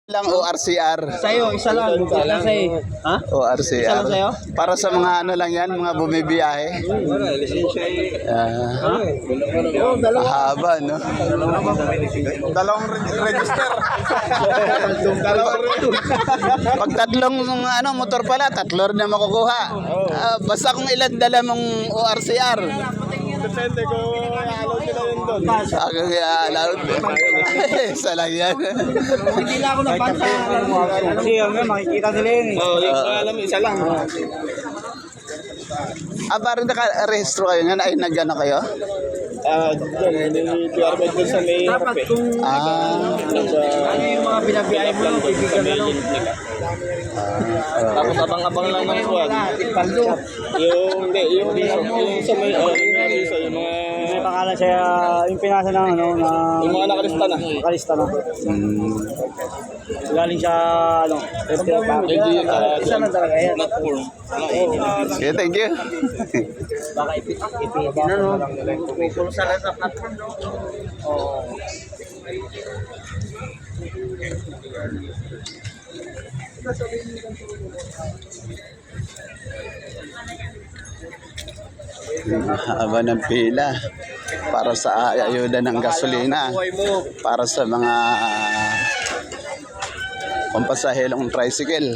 Lang ORCR. Sa'yo, isa lang. Isa sa'yo. Ha? ORCR. Isa lang sa'yo? Para sa mga ano lang yan, mga bumibiyahe. Haba, no? Dalawang register. Pag tatlong ano, motor pala, tatlo rin na makukuha. Basta kung ilan dala mong ORCR. Depende kung allowed nila yun doon. Aking allowed. Isa lang yan. Hindi na ako nabanta. Kasi yun, makikita nila yun eh. Oo, yung alam, isa lang. Parang naka-rehistro kayo yan? Ay, nag-ano kayo? Doon, PR ba doon sa may Dapat kung ano yung mga binabiyahe mo, bibigyan ka lang. Tapos abang-abang lang ng kuwan. Yung sa may, yung mga... May pangalan siya, yung pinasa ng ano, na... Yung mga nakalista na. Nakalista na. Galing siya, ano, isa na talaga yan. Okay, thank you. Baka ipitin ano, kung saan sa platform, no? Oo. Haba ng pila para sa ayuda ng gasolina para sa mga pampasahilong tricycle.